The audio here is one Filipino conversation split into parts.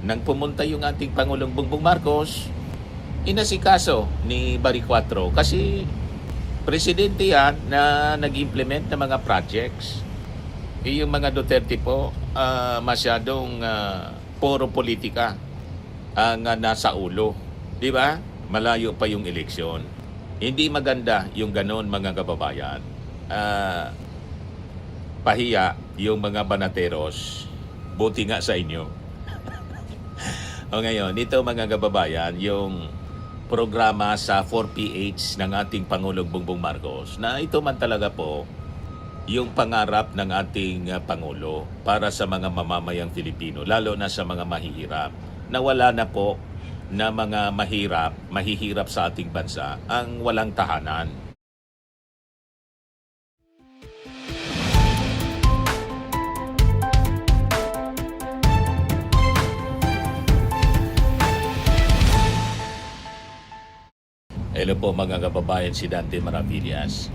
nang pumunta yung ating Pangulong Bongbong Marcos, inasikaso ni Barry Cuatro kasi presidente yan na nag-implement ng mga projects. Yung mga Duterte po, masyadong puro politika ang nasa ulo. Di ba? Malayo pa yung eleksyon. Hindi maganda yung ganon, mga kababayan. Pahiya yung mga banateros. Buti nga sa inyo. O ngayon, ito mga kababayan, yung programa sa 4PH ng ating Pangulong Bongbong Marcos na ito man talaga po yung pangarap ng ating Pangulo para sa mga mamamayang Filipino, lalo na sa mga mahihirap. Na wala na po na mga mahihirap sa ating bansa ang walang tahanan. Hello po mga kababayan, si Dante Maravillas.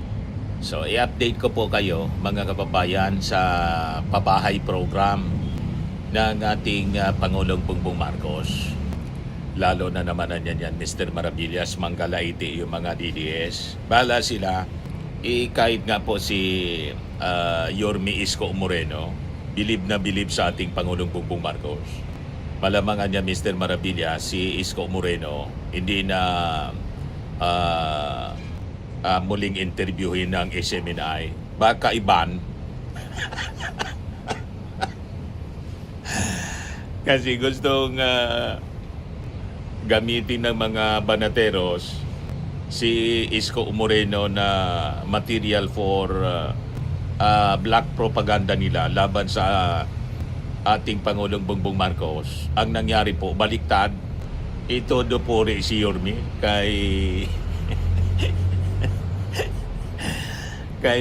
So, i-update ko po kayo mga kababayan sa pabahay program ng ating Pangulong Bongbong Marcos. Lalo na naman yan Mr. Maravillas, Manggalaiti, yung mga DDS. Bala sila, kahit nga po si Yorme Isko Moreno, bilib na bilib sa ating Pangulong Bongbong Marcos. Malamangan niya Mr. Maravillas, si Isko Moreno, hindi na muling interviewin ng SMNI. Baka iban. Kasi gustong gamitin ng mga banateros si Isko Moreno na material for black propaganda nila laban sa ating Pangulong Bongbong Marcos. Ang nangyari po, baliktad. Ito do po rin si Yorme kay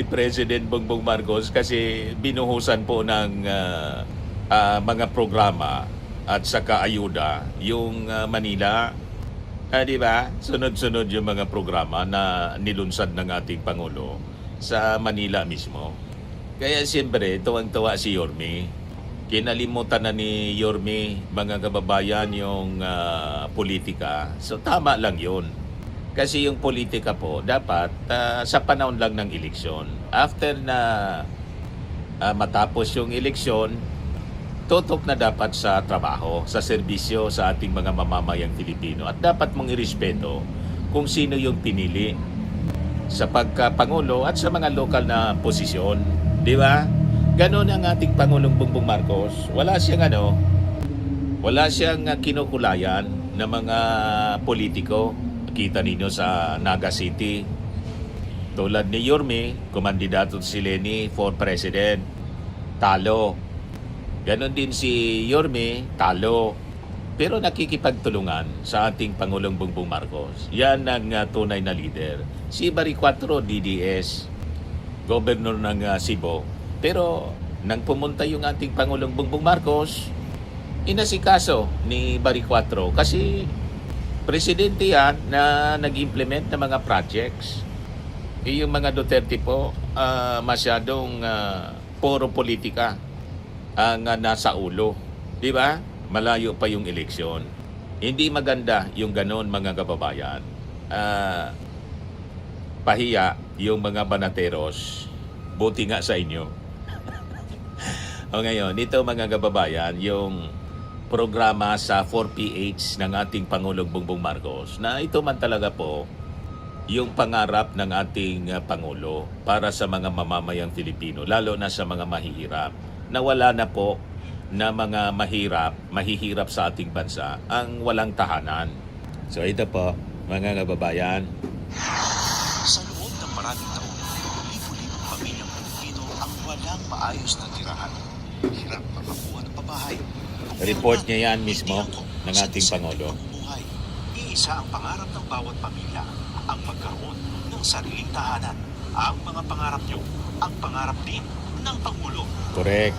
President Bongbong Marcos kasi binuhusan po ng mga programa at saka ayuda yung Manila. Di ba? Sunod-sunod yung mga programa na nilunsad ng ating Pangulo sa Manila mismo. Kaya siyempre, tuwang-tuwa si Yorme. Kinalimutan na ni Yorme, mga kababayan, yung politika. So tama lang yun. Kasi yung politika po, dapat sa panahon lang ng eleksyon. After na matapos yung eleksyon, tutok na dapat sa trabaho, sa serbisyo sa ating mga mamamayang Filipino. At dapat mong irespeto kung sino yung pinili sa pagkapangulo at sa mga lokal na posisyon. Di ba? Ganon ang ating Pangulong Bongbong Marcos. Wala siyang kinukulayan ng mga politiko. Kita ninyo sa Naga City. Tulad ni Yorme, kumandidato si Leni for President. Talo. Ganon din si Yorme, talo. Pero nakikipagtulungan sa ating Pangulong Bongbong Marcos. Yan ang tunay na leader. Si Barry Cuatro, DDS, Governor ng Cebu. Pero nang pumunta yung ating Pangulong Bongbong Marcos, inasikaso ni Barry Cuatro kasi presidente yan na nag-implement ng mga projects. Yung mga Duterte po, masyadong puro politika ang nasa ulo. Di ba? Malayo pa yung eleksyon. Hindi maganda yung ganon, mga kababayan. Pahiya yung mga banateros. Buti nga sa inyo. O ngayon, ito mga kababayan, yung programa sa 4PH ng ating Pangulong Bongbong Marcos na ito man talaga po yung pangarap ng ating Pangulo para sa mga mamamayang Filipino, lalo na sa mga mahihirap. Na wala na po na mga mahihirap sa ating bansa ang walang tahanan. So ito po, mga kababayan. Sa loob ng maraming taon, libo-libong pamilyang Pilipino ang walang maayos na tirahan. Hirap makakuha ng pabahay. Report niya yan mismo ng ating Pangulo. Iisa ang pangarap ng bawat pamilya, ang magkaroon ng sariling tahanan. Ang mga pangarap nyo, ang pangarap din ng Pangulo. Correct.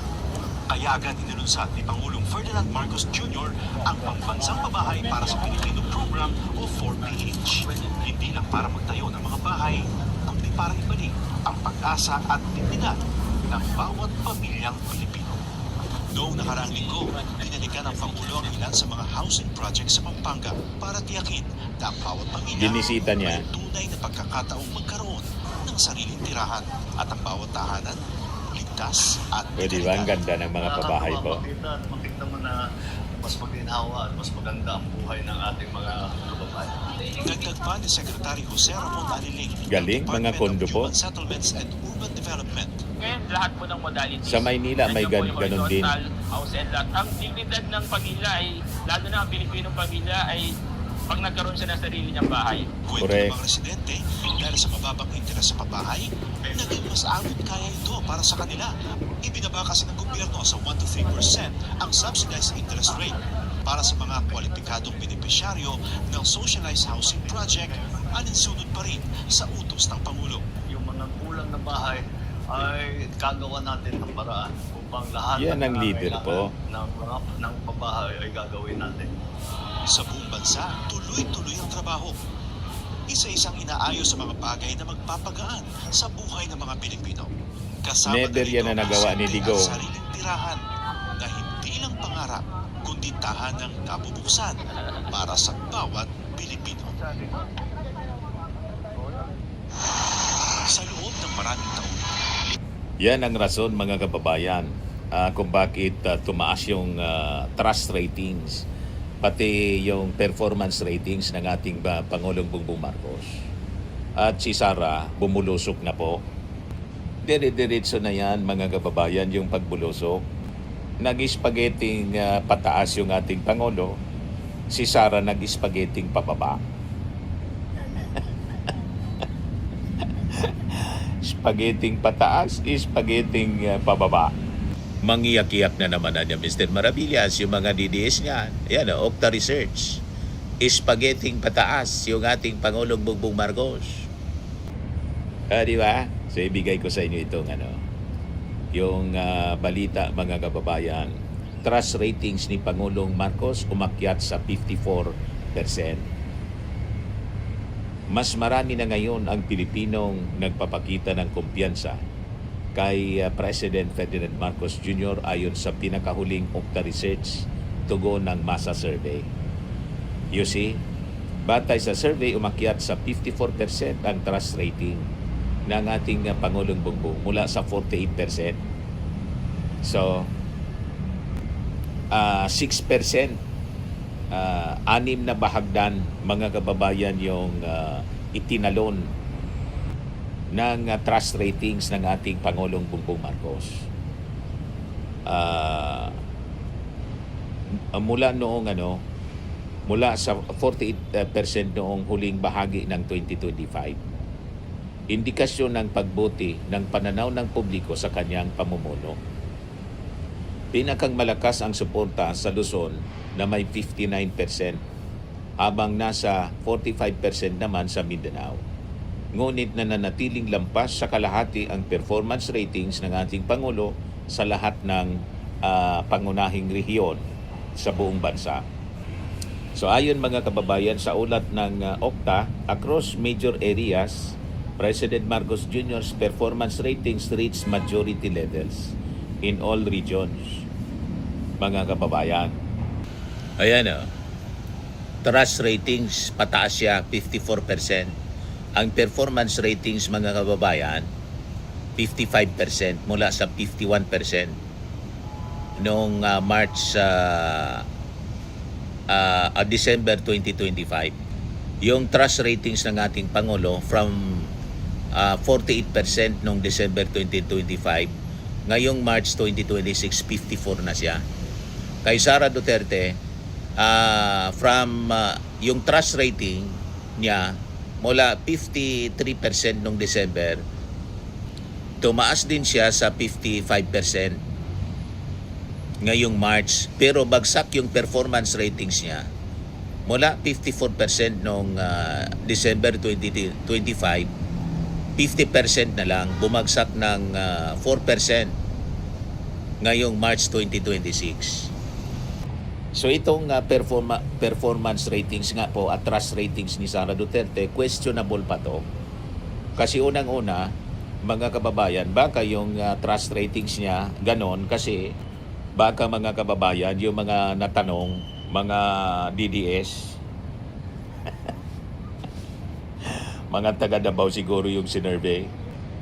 Kaya agad inilunsad ni Pangulong Ferdinand Marcos Jr. ang pambansang pabahay para sa Pilipino program o 4PH. Hindi lang para magtayo ng mga bahay, kundi para ibalik ang pag-asa at dignidad ng bawat pamilyang Pilipino. Noong nakaraang linggo, binalikan ng Pangulo ang ilan sa mga housing projects sa Pampanga para tiyakin na ang bawat pamilya Binisita niya. may tunay na pagkakataong magkaroon ng sariling tirahan at ang bawat tahanan ligtas at Pwede ba? Ang ganda ng mga pabahay po. Makita mo na mas maginhawa at mas maganda ang buhay ng ating mga kababayan. Dagdag pa ni Secretary Jose Ramon Aliling ng Galing, mga Department kondo of po. Human Settlements and Urban Development. Ngayon, lahat po ng modalities. Sa Maynila, may nandiyan po yung ganun din. horizontal, house and lot. Ang dignidad ng pamilya ay, lalo na ang Pilipinong pamilya ay pag nagkaroon siya ng sarili niyang bahay. Kwento Correct. ng mga residente, dahil sa mababang interes sa pabahay, naging mas abot kaya ito para sa kanila. Ibinaba kasi ng gobyerno sa 1 to 3% ang subsidized interest rate para sa mga kwalipikadong benepisyaryo ng socialized housing project, alinsunod pa rin sa utos ng Pangulo. Yung mga kulang na bahay ay gagawa natin ng paraan upang lahat Yan ang leader po. ng pabahay ay gagawin natin. Sa buong bansa, tuloy-tuloy ang trabaho. Isa-isang inaayos sa mga bagay na magpapagaan sa buhay ng mga Pilipino. Kasama Never yan na nagawa ni simple Digo. at sariling tirahan na hindi lang pangarap, kundi tahanang nabubuksan para sa bawat Pilipino. Sa loob ng maraming taon, Yan ang rason mga kababayan kung bakit tumaas yung trust ratings pati yung performance ratings ng ating Pangulong Bongbong Marcos. At si Sara bumulusok na po. Dire-diretso na yan mga kababayan yung pagbulusok. Nag-spaghetting pataas yung ating Pangulo. Si Sara nag-spaghetting pababa. Spaghetting pataas, spaghetting pababa. Mangiyak-iyak na naman na niya, Mr. Maravillas, yung mga DDS niya. Yan, Octa Research. Spaghetting pataas yung ating Pangulong Bongbong Marcos. Di ba? So, ibigay ko sa inyo itong yung balita, mga kababayan. Trust ratings ni Pangulong Marcos umakyat sa 54%. Mas marami na ngayon ang Pilipinong nagpapakita ng kumpiyansa kay President Ferdinand Marcos Jr. ayon sa pinakahuling Octa Research tugon ng Masa Survey. You see, batay sa survey, umakyat sa 54% ang trust rating ng ating Pangulong Bongbong mula sa 48%. So, 6%, 6 na bahagdan mga kababayan yung itinalon ng trust ratings ng ating Pangulong Bongbong Marcos. Mula sa 48% noong huling bahagi ng 2025. Indikasyon ng pagbuti ng pananaw ng publiko sa kanyang pamumuno. Pinakang malakas ang suporta sa Luzon na may 59%, habang nasa 45% naman sa Mindanao. Ngunit nananatiling lampas sa kalahati ang performance ratings ng ating Pangulo sa lahat ng pangunahing rehiyon sa buong bansa. So ayon mga kababayan sa ulat ng Octa, across major areas, President Marcos Jr.'s performance ratings reached majority levels in all regions. Mga kababayan. Ayan trust ratings pataas siya 54%. Ang performance ratings mga kababayan 55% mula sa 51% noong December 2025. Yung trust ratings ng ating Pangulo from 48% noong December 2025, ngayong March 2026 54 na siya. Kay Sara Duterte, yung trust rating niya mula 53% noong December, tumaas din siya sa 55% ngayong March, pero bagsak yung performance ratings niya mula 54% noong December 2025, 50% na lang, bumagsak ng 4% ngayong March 2026. So itong performance ratings nga po at trust ratings ni Sara Duterte, questionable pa to. Kasi unang-una, mga kababayan, baka yung trust ratings niya ganon kasi Baka mga kababayan, yung mga natanong, mga DDS, mga taga Davao siguro yung sinurvey.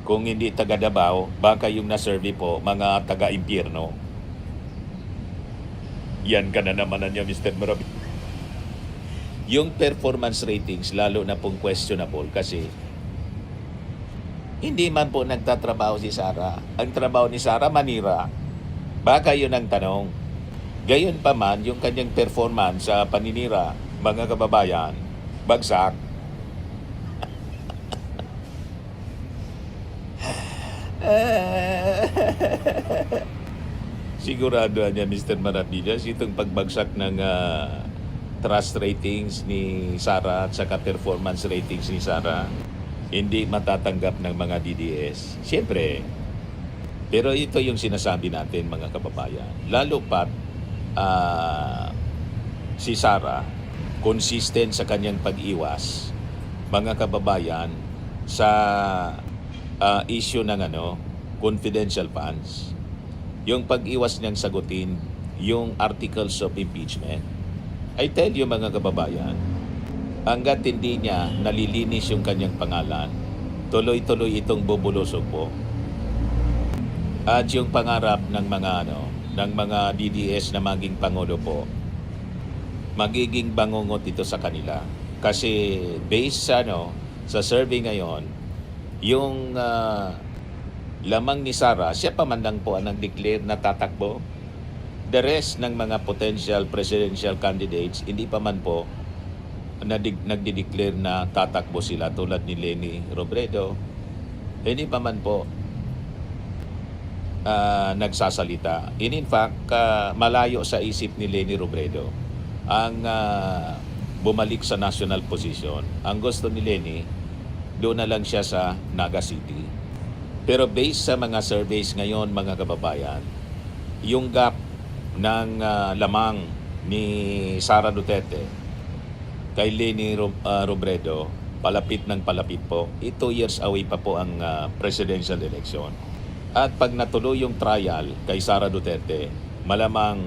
Kung hindi taga Davao, baka yung nasurvey po, mga taga impyerno. Yan ka na naman niya, Mr. Marabi. Yung performance ratings, lalo na pong questionable kasi hindi man po nagtatrabaho si Sara. Ang trabaho ni Sara, manira. Baka yun ang tanong. Gayon pa man, yung kanyang performance sa paninira, mga kababayan, bagsak. Sigurado niya, Mr. Maravillas, itong pagbagsak ng trust ratings ni Sara at saka performance ratings ni Sara, hindi matatanggap ng mga DDS. Siyempre, pero ito yung sinasabi natin, mga kababayan. Lalo pat si Sara, consistent sa kanyang pag-iwas, mga kababayan, sa issue ng confidential funds. Yung pag-iwas niyang sagutin yung articles of impeachment. I tell you, mga kababayan, hanggat hindi niya nalilinis yung kanyang pangalan, tuloy-tuloy itong bubulusok po. At yung pangarap ng mga DDS na maging pangulo po, magiging bangungot ito sa kanila. Kasi based sa survey ngayon, yung lamang ni Sara, siya pa man lang po ang nag-declare na tatakbo. The rest ng mga potential presidential candidates, hindi pa man po nagdi-declare na tatakbo sila tulad ni Leni Robredo. Hindi pa man po nagsasalita. In fact, malayo sa isip ni Leni Robredo ang bumalik sa national position. Ang gusto ni Leni, doon na lang siya sa Naga City. Pero based sa mga surveys ngayon, mga kababayan, yung gap ng lamang ni Sara Duterte kay Leni Robredo, palapit ng palapit po. 2 years away pa po ang presidential election. At pag natuloy yung trial kay Sara Duterte, malamang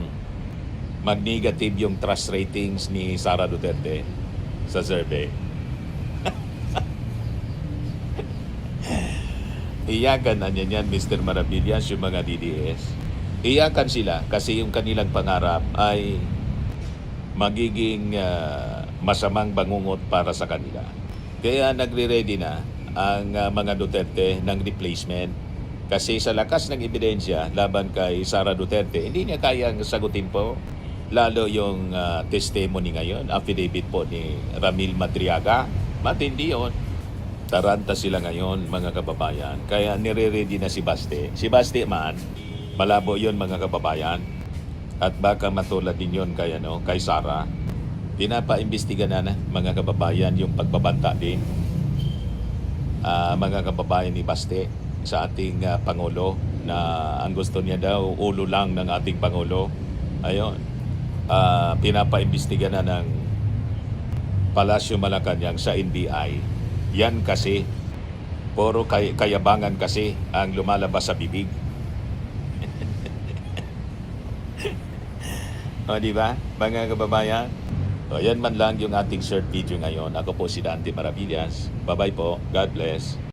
mag-negative yung trust ratings ni Sara Duterte sa survey. Iyakan na niyan, Mr. Maravillas, yung mga DDS. Iyakan sila kasi yung kanilang pangarap ay magiging masamang bangungot para sa kanila. Kaya nagre-ready na ang mga Duterte ng replacement. Kasi sa lakas ng ebidensya laban kay Sara Duterte, hindi niya kayang sagutin po. Lalo yung testimony ngayon, affidavit po ni Ramil Madriaga. Matindi yun. Taranta sila ngayon, mga kababayan. Kaya nire-ready na si Baste. Si Baste man, malabo yun, mga kababayan. At baka matulad din yun kay Sara. Pinapaimbestiga na, mga kababayan, yung pagbabanta din. Mga kababayan ni Baste sa ating Pangulo na ang gusto niya daw, ulo lang ng ating Pangulo. Ayun. Pinapaimbestiga na ng Palasyo Malacanang sa NBI. Yan kasi, puro kayabangan kasi ang lumalabas sa bibig. O, di ba, mga kababayan? O, yan man lang yung ating short video ngayon. Ako po si Dante Maravillas. Bye-bye po. God bless.